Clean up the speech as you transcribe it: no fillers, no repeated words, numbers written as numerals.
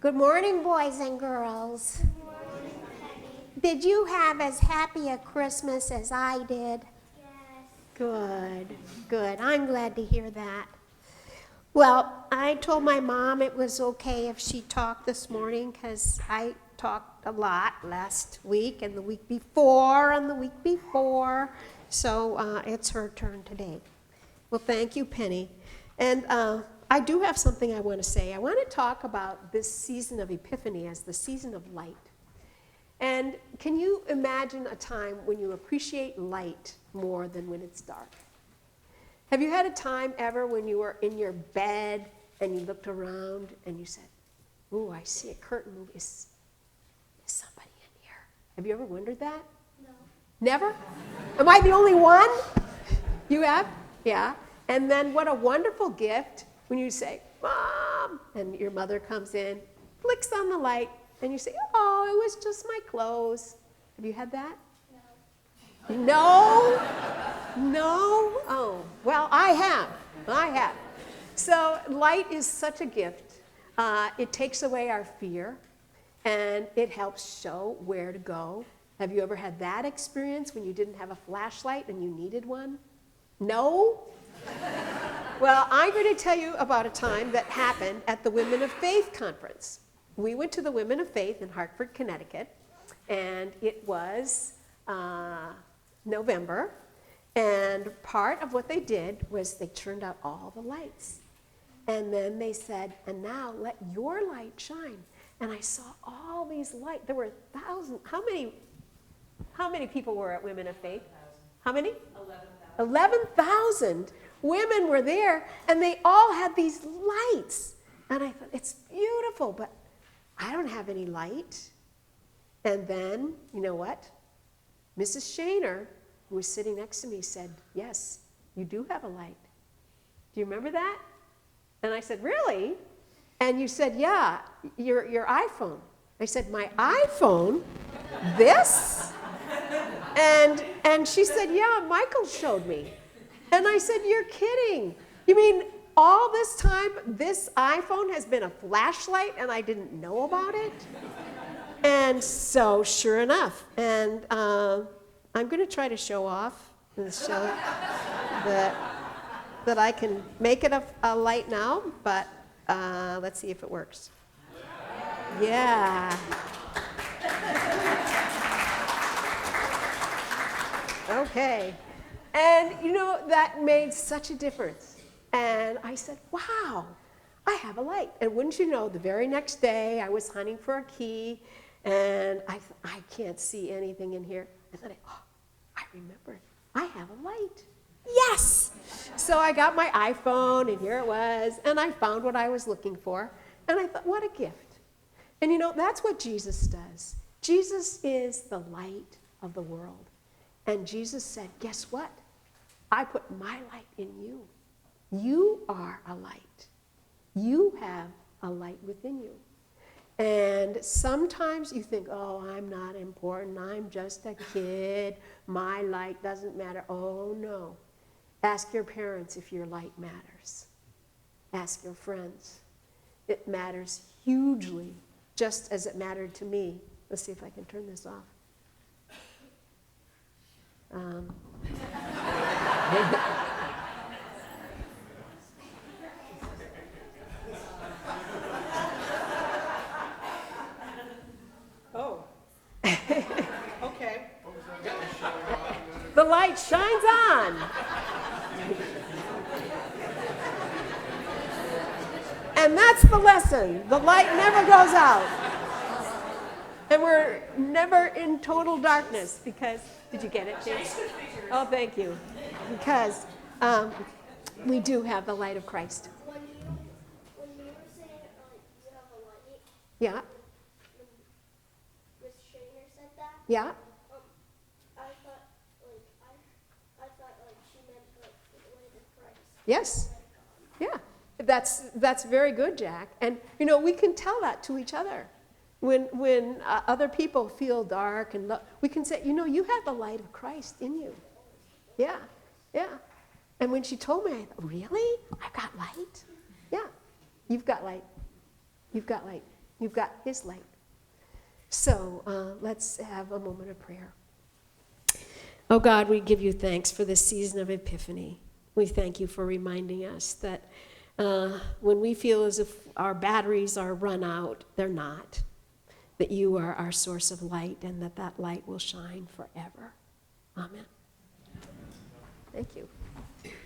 Good morning, boys and girls. Good morning, Penny. Did you have as happy a Christmas as I did? Yes. Good. I'm glad to hear that. Well, I told my mom it was okay if she talked this morning because I talked a lot last week and the week before and the week before. So it's her turn today. Well, thank you, Penny. And I do have something I want to say. I want to talk about this season of Epiphany as the season of light. And can you imagine a time when you appreciate light more than when it's dark? Have you had a time ever when you were in your bed and you looked around and you said, "Ooh, I see a curtain move. Is somebody in here?" Have you ever wondered that? No. Never? Am I the only one? You have? Yeah. And then what a wonderful gift when you say, "Mom," and your mother comes in, flicks on the light, and you say, "Oh, it was just my clothes." Have you had that? No. No? No? Oh, well, I have. So light is such a gift. It takes away our fear, and it helps show where to go. Have you ever had that experience when you didn't have a flashlight and you needed one? No? Well, I'm going to tell you about a time that happened at the Women of Faith conference. We went to the Women of Faith in Hartford, Connecticut, and it was November. And part of what they did was they turned out all the lights. And then they said, "And now let your light shine." And I saw all these lights. There were thousands. How many people were at Women of Faith? How many? 11,000. 11,000 women were there, and they all had these lights. And I thought, it's beautiful, but I don't have any light. And then, you know what? Mrs. Shaner, who was sitting next to me, said, "Yes, you do have a light." Do you remember that? And I said, "Really?" And you said, "Yeah, your iPhone." I said, "My iPhone? This?" And she said, "Yeah, Michael showed me." And I said, "You're kidding. You mean all this time this iPhone has been a flashlight and I didn't know about it?" And so sure enough, and I'm going to try to show off and show that I can make it a light now, but let's see if it works. Yeah. Okay. And you know, that made such a difference. And I said, "Wow, I have a light." And wouldn't you know, the very next day I was hunting for a key, and I can't see anything in here. And then I remembered, I have a light. Yes! So I got my iPhone, and here it was, and I found what I was looking for. And I thought, what a gift. And you know, that's what Jesus does. Jesus is the light of the world. And Jesus said, "Guess what? I put my light in you. You are a light. You have a light within you." And sometimes you think, "Oh, I'm not important. I'm just a kid. My light doesn't matter." Oh, no. Ask your parents if your light matters. Ask your friends. It matters hugely, just as it mattered to me. Let's see if I can turn this off. Oh. Okay. The light shines on. And that's the lesson. The light never goes out. And we're never in total darkness because, did you get it, James? Oh, thank you. Because we do have the light of Christ. When you were saying you have a light, Yeah, when Miss Shaner said that, yeah. I thought she meant the light of Christ. Yes. Yeah. That's very good, Jack. And you know, we can tell that to each other. When other people feel dark and we can say, "You know, you have the light of Christ in you." Yeah. Yeah. And when she told me, I thought, "Really? I've got light?" Yeah. You've got light. You've got light. You've got his light. So let's have a moment of prayer. Oh God, we give you thanks for this season of Epiphany. We thank you for reminding us that when we feel as if our batteries are run out, they're not. That you are our source of light and that light will shine forever. Amen. Thank you.